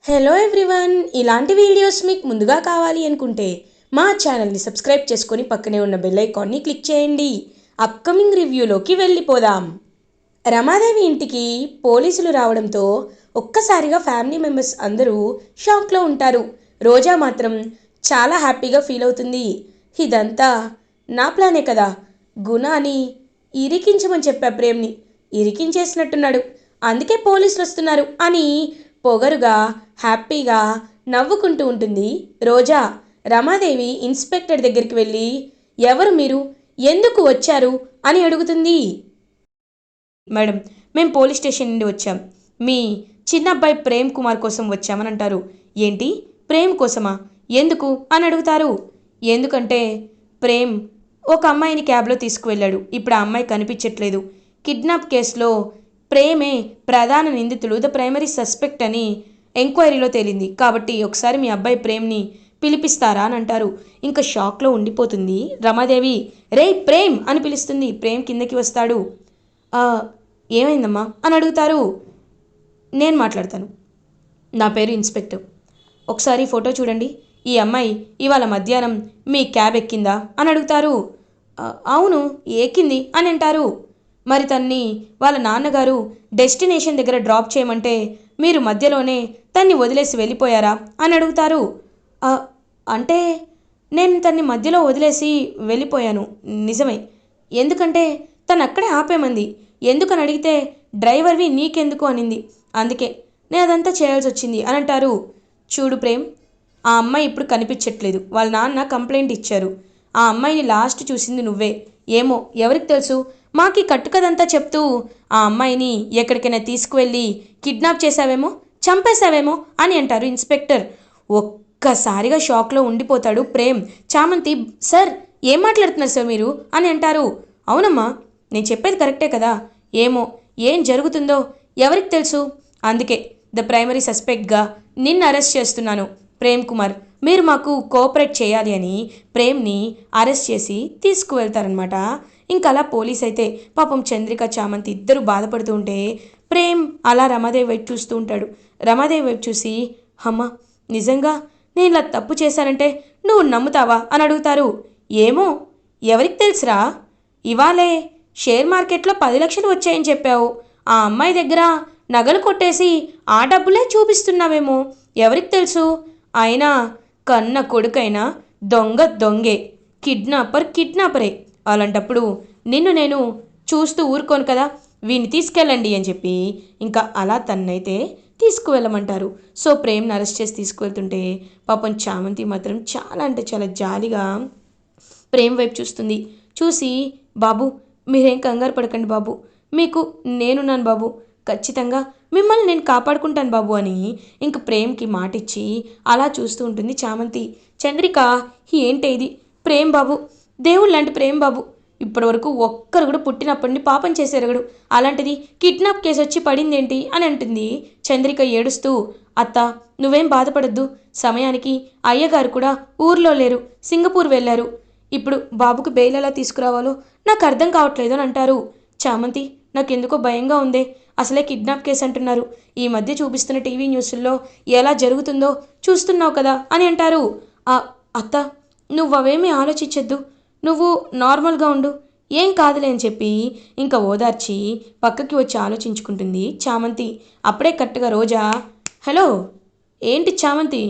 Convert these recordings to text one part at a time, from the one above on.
Hello everyone, ఇలాంటి videos మీకు ముందుగా కావాలి అనుకుంటే మా ఛానల్ని సబ్స్క్రైబ్ చేసుకొని పక్కనే ఉన్న బెల్ ఐకాన్ని క్లిక్ చేయండి. అప్కమింగ్ రివ్యూలోకి వెళ్ళిపోదాం. రమాదేవి ఇంటికి పోలీసులు రావడంతో ఒక్కసారిగా ఫ్యామిలీ మెంబర్స్ అందరూ షాక్లో ఉంటారు. రోజా మాత్రం చాలా హ్యాపీగా ఫీల్ అవుతుంది. ఇదంతా నా ప్లానే కదా, గుణాని ఇరికించమని చెప్పా, ప్రేమ్ని ఇరికించేసినట్టున్నాడు, అందుకే పోలీసులు వస్తున్నారు అని పొగరుగా హ్యాపీగా నవ్వుకుంటూ ఉంటుంది రోజా. రమాదేవి ఇన్స్పెక్టర్ దగ్గరికి వెళ్ళి ఎవరు మీరు, ఎందుకు వచ్చారు అని అడుగుతుంది. మేడం, మేము పోలీస్ స్టేషన్ నుండి వచ్చాం, మీ చిన్న అబ్బాయి ప్రేమ్ కుమార్ కోసం వచ్చామని అంటారు. ఏంటి, ప్రేమ్ కోసమా, ఎందుకు అని అడుగుతారు. ఎందుకంటే ప్రేమ్ ఒక అమ్మాయిని క్యాబ్లో తీసుకువెళ్ళాడు, ఇప్పుడు ఆ అమ్మాయి కనిపించట్లేదు, కిడ్నాప్ కేసులో ప్రేమే ప్రధాన నిందితుడు, ద ప్రైమరీ సస్పెక్ట్ అని ఎంక్వైరీలో తేలింది, కాబట్టి ఒకసారి మీ అబ్బాయి ప్రేమ్ని పిలిపిస్తారా అని అంటారు. ఇంకా షాక్లో ఉండిపోతుంది రమాదేవి. రే ప్రేమ్ అని పిలుస్తుంది. ప్రేమ్ కిందకి వస్తాడు. ఏమైందమ్మా అని అడుగుతారు. నేను మాట్లాడతాను, నా పేరు ఇన్స్పెక్టర్, ఒకసారి ఫోటో చూడండి, ఈ అమ్మాయి ఇవాళ మధ్యాహ్నం మీ క్యాబ్ ఎక్కిందా అని అడుగుతారు. అవును ఎక్కింది అని అంటారు. మరి తన్ని వాళ్ళ నాన్నగారు డెస్టినేషన్ దగ్గర డ్రాప్ చేయమంటే మీరు మధ్యలోనే తన్ని వదిలేసి వెళ్ళిపోయారా అని అడుగుతారు. అంటే నేను తన్ని మధ్యలో వదిలేసి వెళ్ళిపోయాను, నిజమే, ఎందుకంటే తను అక్కడే ఆపేమంది, ఎందుకని అడిగితే డ్రైవర్వి నీకెందుకు అనింది, అందుకే నేను అదంతా చేయాల్సి వచ్చింది అని అంటారు. చూడు ప్రేమ్, ఆ అమ్మాయి ఇప్పుడు కనిపించట్లేదు, వాళ్ళ నాన్న కంప్లైంట్ ఇచ్చారు, ఆ అమ్మాయిని లాస్ట్ చూసింది నువ్వే, ఏమో ఎవరికి తెలుసు, మాకు కట్టుకదంతా చెప్తూ ఆ అమ్మాయిని ఎక్కడికైనా తీసుకువెళ్ళి కిడ్నాప్ చేశావేమో, చంపేశావేమో అని అంటారు ఇన్స్పెక్టర్. ఒక్కసారిగా షాక్లో ఉండిపోతాడు ప్రేమ్. చామంతి, సార్ ఏం మాట్లాడుతున్నారు సార్ మీరు అని అంటారు. అవునమ్మా, నేను చెప్పేది కరెక్టే కదా, ఏమో ఏం జరుగుతుందో ఎవరికి తెలుసు, అందుకే ద ప్రైమరీ సస్పెక్ట్గా నిన్ను అరెస్ట్ చేస్తున్నాను ప్రేమ్ కుమార్, మీరు మాకు కోఆపరేట్ చేయాలి అని ప్రేమ్ని అరెస్ట్ చేసి తీసుకువెళ్తారనమాట. ఇంకా అలా పోలీస్ అయితే పాపం చంద్రిక చామంతి ఇద్దరు బాధపడుతూ ఉంటే ప్రేమ్ అలా రమాదేవి వైపు చూస్తూ ఉంటాడు. రమాదేవి వైపు చూసి, అమ్మ నిజంగా నేను ఇలా తప్పు చేశానంటే నువ్వు నమ్ముతావా అని అడుగుతారు. ఏమో ఎవరికి తెలుసురా, ఇవాళే షేర్ మార్కెట్లో 10 లక్షలు వచ్చాయని చెప్పావు, ఆ అమ్మాయి దగ్గర నగలు కొట్టేసి ఆ డబ్బులే చూపిస్తున్నావేమో, ఎవరికి తెలుసు, అయినా కన్న కొడుకైనా దొంగ దొంగే, కిడ్నాపర్ కిడ్నాపరే, అలాంటప్పుడు నిన్ను నేను చూస్తూ ఊరుకోను కదా, వీడిని తీసుకెళ్ళండి అని చెప్పి ఇంకా అలా తన్నైతే తీసుకువెళ్ళమంటారు. సో ప్రేమ్ని అరెస్ట్ చేసి తీసుకువెళ్తుంటే పాపం చామంతి మాత్రం చాలా అంటే చాలా జాలిగా ప్రేమ్ వైపు చూస్తుంది. చూసి, బాబు మీరేం కంగారు పడకండి బాబు, మీకు నేనున్నాను బాబు, ఖచ్చితంగా మిమ్మల్ని నేను కాపాడుకుంటాను బాబు అని ఇంక ప్రేమ్కి మాటిచ్చి అలా చూస్తూ ఉంటుంది చామంతి. చంద్రిక, ఏంటి ఇది, ప్రేమ్ బాబు దేవుడు లాంటి ప్రేమ్ బాబు ఇప్పటివరకు ఒక్కరు కూడా పుట్టినప్పటి నుండి పాపం చేసేరగడు, అలాంటిది కిడ్నాప్ కేసు వచ్చి పడిందేంటి అని అంటుంది చంద్రిక ఏడుస్తూ. అత్త నువ్వేం బాధపడద్దు, సమయానికి అయ్యగారు కూడా ఊర్లో లేరు, సింగపూర్ వెళ్ళారు, ఇప్పుడు బాబుకు బెయిల్ ఎలా తీసుకురావాలో నాకు అర్థం కావట్లేదు అని అంటారు. చామంతి, నాకెందుకో భయంగా ఉందే, అసలే కిడ్నాప్ కేసు అంటున్నారు, ఈ మధ్య చూపిస్తున్న టీవీ న్యూస్ల్లో ఎలా జరుగుతుందో చూస్తున్నావు కదా అని అంటారు. అత్త నువ్వు అవేమీ ఆలోచించద్దు, నువ్వు నార్మల్గా ఉండు, ఏం కాదులే అని చెప్పి ఇంకా ఓదార్చి పక్కకి వచ్చి ఆలోచించుకుంటుంది చామంతి. అప్పుడే కరెక్ట్గా రోజా, హలో ఏంటి చామంతి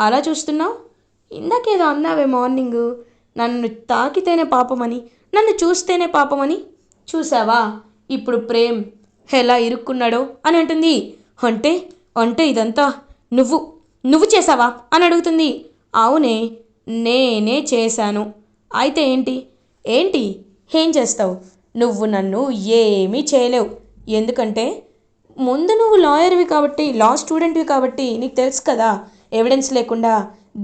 అలా చూస్తున్నావు, ఇందాకేదో అన్నావే మార్నింగు, నన్ను తాకితేనే పాపమని, నన్ను చూస్తేనే పాపమని, చూసావా ఇప్పుడు ప్రేమ్ ఎలా ఇరుక్కున్నాడో అని అంటుంది. అంటే అంటే ఇదంతా నువ్వు నువ్వు చేసావా అని అడుగుతుంది. అవునే, నేనే చేశాను, అయితే ఏంటి, ఏంటి ఏం చేస్తావు, నువ్వు నన్ను ఏమీ చేయలేవు, ఎందుకంటే ముందు నువ్వు లాయర్వి కాబట్టి, లా స్టూడెంట్వి కాబట్టి నీకు తెలుసు కదా, ఎవిడెన్స్ లేకుండా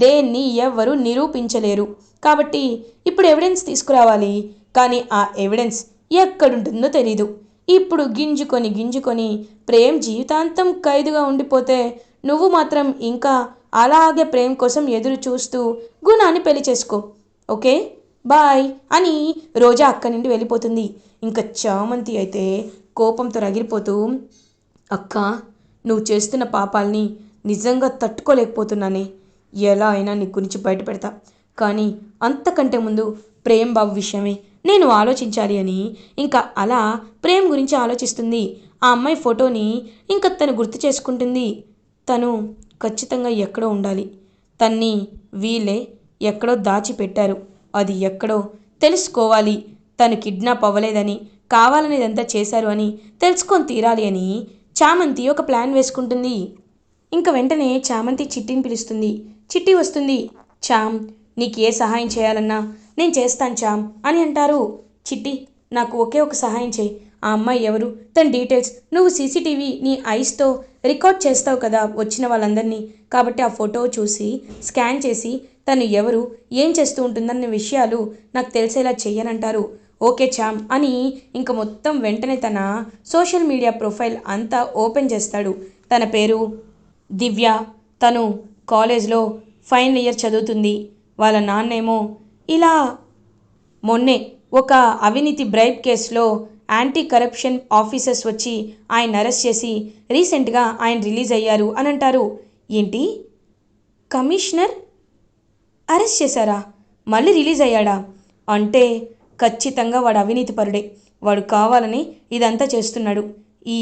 దేన్ని ఎవ్వరూ నిరూపించలేరు, కాబట్టి ఇప్పుడు ఎవిడెన్స్ తీసుకురావాలి, కానీ ఆ ఎవిడెన్స్ ఎక్కడుంటుందో తెలీదు, ఇప్పుడు గింజుకొని ప్రేమ్ జీవితాంతం ఖైదుగా ఉండిపోతే నువ్వు మాత్రం ఇంకా అలాగే ప్రేమ్ కోసం ఎదురు చూస్తూ గుణాన్ని పెళ్లి చేసుకో, ఓకే బాయ్ అని రోజా అక్కడి నుండి వెళ్ళిపోతుంది. ఇంకా చామంతి అయితే కోపంతో రగిలిపోతూ, అక్క నువ్వు చేస్తున్న పాపాలని నిజంగా తట్టుకోలేకపోతున్నానే. ఎలా అయినా నీ గురించి బయట పెడతా, కానీ అంతకంటే ముందు ప్రేమ్ బాబు విషయమే నేను ఆలోచించాలి అని ఇంకా అలా ప్రేమ్ గురించి ఆలోచిస్తుంది. ఆ అమ్మాయి ఫోటోని ఇంకా తను గుర్తు చేసుకుంటుంది. తను ఖచ్చితంగా ఎక్కడో ఉండాలి. తన్ని వీళ్ళే ఎక్కడో దాచిపెట్టారు. అది ఎక్కడో తెలుసుకోవాలి. తను కిడ్నాప్ అవ్వలేదని, కావాలని ఇదంతా చేశారు అని తెలుసుకొని తీరాలి అని చామంతి ఒక ప్లాన్ వేసుకుంటుంది. ఇంక వెంటనే చామంతి చిట్టిని పిలుస్తుంది. చిట్టి వస్తుంది. చామ్, నీకు ఏ సహాయం చేయాలన్నా నేను చేస్తాను చామ్ అని అంటారు. చిట్టి, నాకు ఒకే ఒక సహాయం చేయి. ఆ అమ్మాయి ఎవరు, తన డీటెయిల్స్ నువ్వు సీసీటీవీ నీ ఐస్తో రికార్డ్ చేస్తావు కదా వచ్చిన వాళ్ళందరినీ. కాబట్టి ఆ ఫోటో చూసి స్కాన్ చేసి తను ఎవరు, ఏం చేస్తూ ఉంటుందన్న విషయాలు నాకు తెలిసేలా చెయ్యనంటారు. ఓకే చామ్ అని ఇంక మొత్తం వెంటనే తన సోషల్ మీడియా ప్రొఫైల్ అంతా ఓపెన్ చేస్తాడు. తన పేరు దివ్య. తను కాలేజ్లో ఫైనల్ ఇయర్ చదువుతుంది. వాళ్ళ నాన్నేమో ఇలా మొన్నే ఒక అవినీతి బ్రైబ్ కేసులో యాంటీ కరప్షన్ ఆఫీసర్స్ వచ్చి ఆయన అరెస్ట్ చేసి రీసెంట్గా ఆయన రిలీజ్ అయ్యారు అని అంటారు. ఏంటి, కమిషనర్ అరెస్ట్ చేశారా? మళ్ళీ రిలీజ్ అయ్యాడా? అంటే ఖచ్చితంగా వాడు అవినీతి పరుడే. వాడు కావాలని ఇదంతా చేస్తున్నాడు. ఈ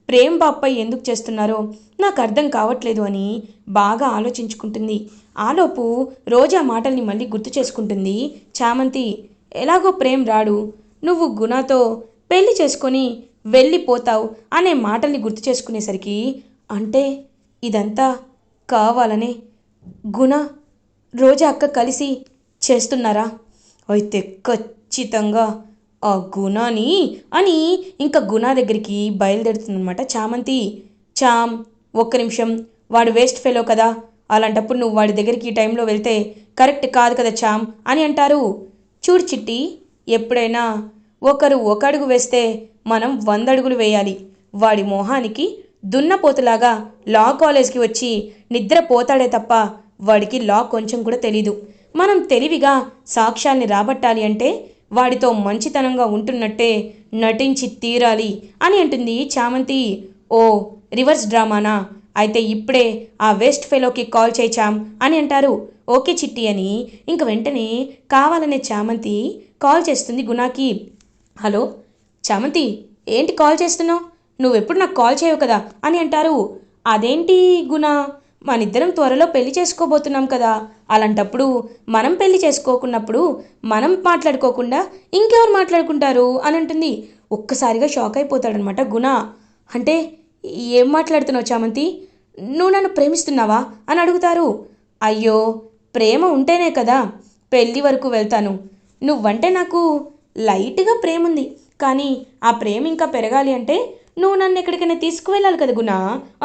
ప్రేమ్ బాప్పై ఎందుకు చేస్తున్నారో నాకు అర్థం కావట్లేదు అని బాగా ఆలోచించుకుంటుంది. ఆలోపు రోజా మాటల్ని మళ్ళీ గుర్తు చేసుకుంటుంది చామంతి. ఎలాగో ప్రేమ్ రాడు, నువ్వు గుణతో పెళ్లి చేసుకొని వెళ్ళిపోతావు అనే మాటల్ని గుర్తు చేసుకునేసరికి, అంటే ఇదంతా కావాలనే గుణ రోజా అక్క కలిసి చేస్తున్నారా? అయితే ఖచ్చితంగా ఆ గుణాని అని ఇంకా గుణ దగ్గరికి బయలుదేరుతుందనమాట చామంతి. చామ్, ఒక్క నిమిషం, వాడు వేస్ట్ ఫెలో కదా, అలాంటప్పుడు నువ్వు వాడి దగ్గరికి ఈ టైంలో వెళ్తే కరెక్ట్ కాదు కదా చామ్ అని అంటారు. చూడు చిట్టి, ఎప్పుడైనా ఒకరు ఒక అడుగు వేస్తే మనం 100 అడుగులు వేయాలి. వాడి మొహానికి దున్నపోతులాగా లా కాలేజ్కి వచ్చి నిద్రపోతాడే తప్ప వాడికి లా కొంచెం కూడా తెలీదు. మనం తెలివిగా సాక్ష్యాల్ని రాబట్టాలి అంటే వాడితో మంచితనంగా ఉంటున్నట్టే నటించి తీరాలి అని అంటుంది చామంతి. ఓ, రివర్స్ డ్రామానా? అయితే ఇప్పుడే ఆ వేస్ట్ ఫెలోకి కాల్ చేయి చామ్ అని అంటారు. ఓకే చిట్టి అని ఇంక వెంటనే కావాలనే చామంతి కాల్ చేస్తుంది గుణాకి. హలో చామంతి, ఏంటి కాల్ చేస్తున్నావు? నువ్వెప్పుడు నాకు కాల్ చేయవు కదా అని అంటారు. అదేంటి గుణ, మనిద్దరం త్వరలో పెళ్లి చేసుకోబోతున్నాం కదా, అలాంటప్పుడు మనం పెళ్లి చేసుకోకున్నప్పుడు మనం మాట్లాడుకోకుండా ఇంకెవరు మాట్లాడుకుంటారు అని అంటుంది. ఒక్కసారిగా షాక్ అయిపోతాడనమాట గుణ. అంటే ఏం మాట్లాడుతున్నావు చామంతి, నువ్వు నన్ను ప్రేమిస్తున్నావా అని అడుగుతారు. అయ్యో, ప్రేమ ఉంటేనే కదా పెళ్ళి వరకు వెళ్తాను. నువ్వంటే నాకు లైట్గా ప్రేమ ఉంది, కానీ ఆ ప్రేమ ఇంకా పెరగాలి అంటే నువ్వు నన్ను ఎక్కడికైనా తీసుకువెళ్ళాలి కదా గుణ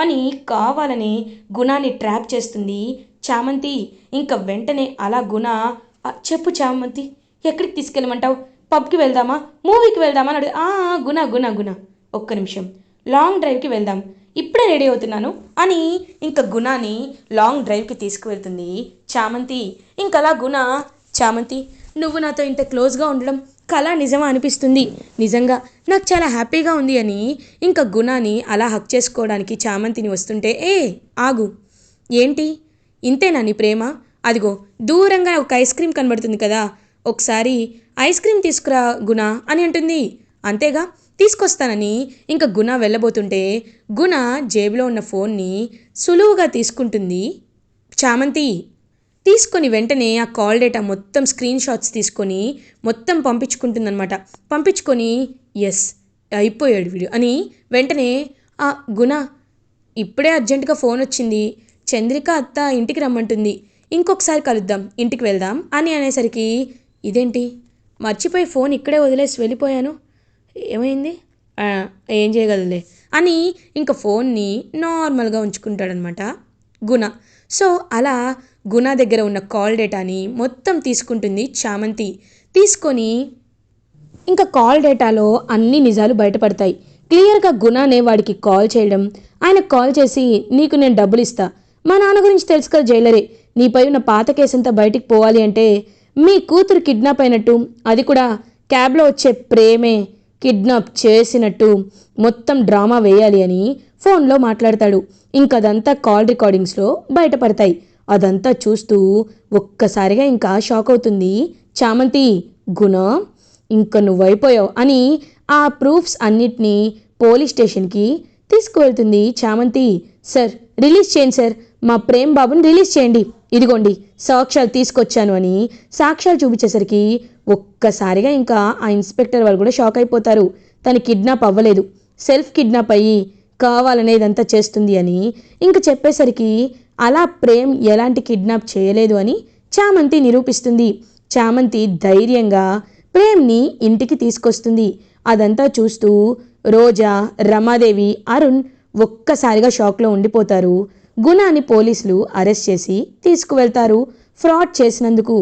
అని కావాలని గుణాన్ని ట్రాప్ చేస్తుంది చామంతి. ఇంకా వెంటనే అలా గుణ, చెప్పు చామంతి, ఎక్కడికి తీసుకెళ్ళమంటావు? పబ్కి వెళ్దామా, మూవీకి వెళ్దామా అని గుణ గుణ గుణ ఒక్క నిమిషం, లాంగ్ డ్రైవ్కి వెళ్దాం, ఇప్పుడే రెడీ అవుతున్నాను అని ఇంకా గుణాని లాంగ్ డ్రైవ్కి తీసుకువెళ్తుంది చామంతి. ఇంకలా గుణ, చామంతి, నువ్వు నాతో ఇంత క్లోజ్గా ఉండడం కళ నిజమా అనిపిస్తుంది, నిజంగా నాకు చాలా హ్యాపీగా ఉంది అని ఇంకా గుణాని అలా హక్ చేసుకోవడానికి చామంతిని వస్తుంటే, ఆగు, ఏంటి ఇంతేనా నీ ప్రేమ? అదిగో దూరంగా ఒక ఐస్ క్రీమ్ కనబడుతుంది కదా, ఒకసారి ఐస్ క్రీమ్ తీసుకురా గుణ అని అంటుంది. అంతేగా, తీసుకొస్తానని ఇంకా గుణ వెళ్ళబోతుంటే గుణ జేబులో ఉన్న ఫోన్ని సులువుగా తీసుకుంటుంది చామంతి. తీసుకొని వెంటనే ఆ కాల్ డేటా మొత్తం స్క్రీన్ షాట్స్ తీసుకొని మొత్తం పంపించుకుంటుందన్నమాట. పంపించుకొని ఎస్ అయిపోయాడు వీడు అని వెంటనే, ఆ గుణ, ఇప్పుడే అర్జెంటుగా ఫోన్ వచ్చింది, చంద్రిక అత్త ఇంటికి రమ్మంటుంది, ఇంకొకసారి కలుద్దాం, ఇంటికి వెళ్దాం అని అనేసరికి, ఇదేంటి మర్చిపోయి ఫోన్ ఇక్కడే వదిలేసి వెళ్ళిపోయాను, ఏమైంది, ఏం చేయగలలే అని ఇంకా ఫోన్ని నార్మల్గా ఉంచుకుంటాడనమాట గుణ. సో అలా గుణ దగ్గర ఉన్న కాల్ డేటాని మొత్తం తీసుకుంటుంది చామంతి. తీసుకొని ఇంకా కాల్ డేటాలో అన్ని నిజాలు బయటపడతాయి. క్లియర్గా గుణనే వాడికి కాల్ చేయడం, ఆయనకు కాల్ చేసి, నీకు నేను డబ్బులు ఇస్తా, మా నాన్న గురించి తెలుసు కదా జైలరే, నీపై ఉన్న పాత కేసంతా బయటికి పోవాలి అంటే మీ కూతురు కిడ్నాప్ అయినట్టు, అది కూడా క్యాబ్లో వచ్చే ప్రేమే కిడ్నాప్ చేసినట్టు మొత్తం డ్రామా వేయాలి అని ఫోన్లో మాట్లాడతాడు. ఇంకదంతా కాల్ రికార్డింగ్స్లో బయటపడతాయి. అదంతా చూస్తూ ఒక్కసారిగా ఇంకా షాక్ అవుతుంది చామంతి. గుణ, ఇంక నువ్వైపోయావు అని ఆ ప్రూఫ్స్ అన్నిటినీ పోలీస్ స్టేషన్కి తీసుకువెళ్తుంది చామంతి. సార్, రిలీజ్ చేయండి సార్, మా ప్రేమ్ బాబుని రిలీజ్ చేయండి, ఇదిగోండి సాక్ష్యాలు తీసుకొచ్చాను అని సాక్ష్యాలు చూపించేసరికి ఒక్కసారిగా ఇంకా ఆ ఇన్స్పెక్టర్ వాళ్ళు కూడా షాక్ అయిపోతారు. తను కిడ్నాప్ అవ్వలేదు, సెల్ఫ్ కిడ్నాప్ అయ్యి కావాలనేదంతా చేస్తుంది అని ఇంక చెప్పేసరికి అలా ప్రేమ్ ఎలాంటి కిడ్నాప్ చేయలేదు అని చామంతి నిరూపిస్తుంది. చామంతి ధైర్యంగా ప్రేమ్ని ఇంటికి తీసుకొస్తుంది. అదంతా చూస్తూ రోజా, రమాదేవి, అరుణ్ ఒక్కసారిగా షాక్లో ఉండిపోతారు. గుణాన్ని పోలీసులు అరెస్ట్ చేసి తీసుకువెళ్తారు ఫ్రాడ్ చేసినందుకు.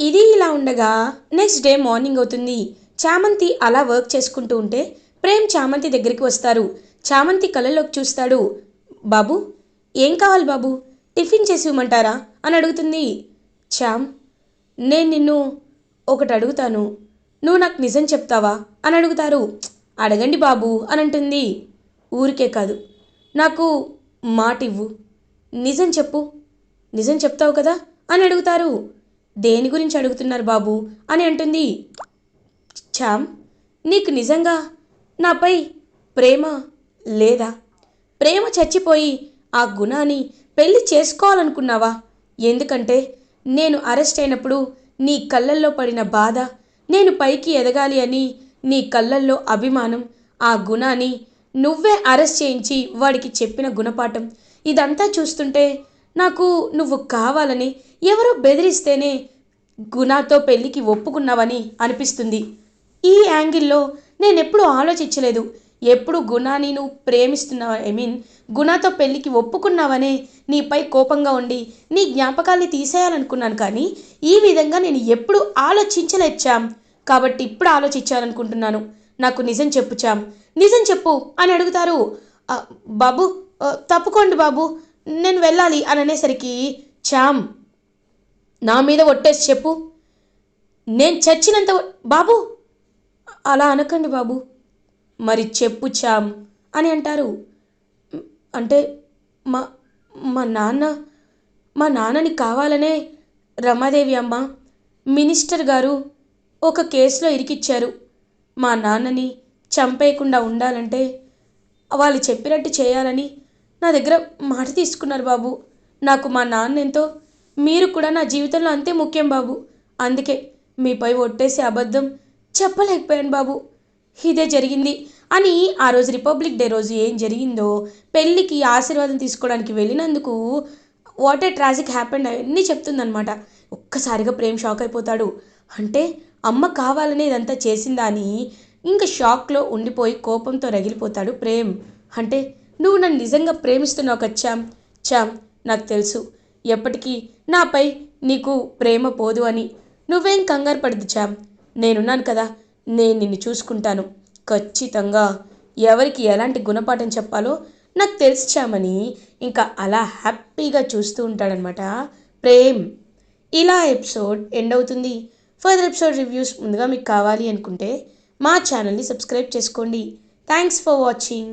ఇది ఇలా ఉండగా నెక్స్ట్ డే మార్నింగ్ అవుతుంది. చామంతి అలా వర్క్ చేసుకుంటూ ఉంటే ప్రేమ్ చామంతి దగ్గరికి వస్తారు. చామంతి కళ్ళలోకి చూస్తాడు. బాబు, ఏం కావాలి బాబు, టిఫిన్ చేసి ఇవ్వమంటారా అని అడుగుతుంది. చామ్, నేను నిన్ను ఒకటి అడుగుతాను, నువ్వు నాకు నిజం చెప్తావా అని అడుగుతారు. అడగండి బాబు అని అంటుంది. ఊరికే కాదు, నాకు మాట ఇవ్వు, నిజం చెప్పు, నిజం చెప్తావు కదా అని అడుగుతారు. దేని గురించి అడుగుతున్నారు బాబు అని అంటుంది. చామ్, నీకు నిజంగా నాపై ప్రేమ లేదా? ప్రేమ చచ్చిపోయి ఆ గుణాన్ని పెళ్లి చేసుకోవాలనుకున్నావా? ఎందుకంటే నేను అరెస్ట్ అయినప్పుడు నీ కళ్ళల్లో పడిన బాధ, నేను పైకి ఎదగాలి అని నీ కళ్ళల్లో అభిమానం, ఆ గుణాన్ని నువ్వే అరెస్ట్ చేయించి వాడికి చెప్పిన గుణపాఠం, ఇదంతా చూస్తుంటే నాకు నువ్వు కావాలని ఎవరో బెదిరిస్తేనే గుణాతో పెళ్ళికి ఒప్పుకున్నావని అనిపిస్తుంది. ఈ యాంగిల్లో నేనెప్పుడూ ఆలోచించలేదు. ఎప్పుడు గుణాన్ని నువ్వు ప్రేమిస్తున్నావు, గుణాతో పెళ్ళికి ఒప్పుకున్నావనే నీపై కోపంగా ఉండి నీ జ్ఞాపకాల్ని తీసేయాలనుకున్నాను, కానీ ఈ విధంగా నేను ఎప్పుడు ఆలోచించలేదు చామ్. కాబట్టి ఇప్పుడు ఆలోచించాలనుకుంటున్నాను. నాకు నిజం చెప్పు చామ్, నిజం చెప్పు అని అడుగుతారు. బాబు, తప్పుకోండి బాబు, నేను వెళ్ళాలి అని అనేసరికి, చామ్, నా మీద ఒట్టేసి చెప్పు, నేను చచ్చినంత. బాబు, అలా అనకండి బాబు, మరి చెప్పు చామ్ అని అంటారు. అంటే మా మా నాన్న మా నాన్నని కావాలనే రమాదేవి అమ్మ, మినిస్టర్ గారు ఒక కేసులో ఇరికిచ్చారు. మా నాన్నని చంపేయకుండా ఉండాలంటే వాళ్ళు చెప్పినట్టు చేయాలని నా దగ్గర మాట తీసుకున్నారు బాబు. నాకు మా నాన్న ఎంతో, మీరు కూడా నా జీవితంలో అంతే ముఖ్యం బాబు. అందుకే మీపై ఒట్టేసి అబద్ధం చెప్పలేకపోయాను బాబు. ఇదే జరిగింది అని ఆ రోజు రిపబ్లిక్ డే రోజు ఏం జరిగిందో, పెళ్ళికి ఆశీర్వాదం తీసుకోవడానికి వెళ్ళినందుకు వాట్ ఏ ట్రాజిక్ హ్యాపెండ్ అవన్నీ చెప్తుందనమాట. ఒక్కసారిగా ప్రేమ్ షాక్ అయిపోతాడు. అంటే అమ్మ కావాలనే ఇదంతా చేసిందా అని ఇంకా షాక్లో ఉండిపోయి కోపంతో రగిలిపోతాడు ప్రేమ్. అంటే నువ్వు నన్ను నిజంగా ప్రేమిస్తున్నావు కదా చామ్. చామ్, నాకు తెలుసు ఎప్పటికీ నాపై నీకు ప్రేమ పోదు అని. నువ్వేం కంగారు పడదు చామ్, నేనున్నాను కదా, నేను నిన్ను చూసుకుంటాను. ఖచ్చితంగా ఎవరికి ఎలాంటి గుణపాఠం చెప్పాలో నాకు తెలుసు చామని ఇంకా అలా హ్యాపీగా చూస్తూ ఉంటాడనమాట ప్రేమ్. ఇలా ఎపిసోడ్ ఎండ్ అవుతుంది. ఫర్దర్ ఎపిసోడ్ రివ్యూస్ ముందుగా మీకు కావాలి అనుకుంటే మా ఛానల్ని సబ్స్క్రైబ్ చేసుకోండి. Thanks for watching.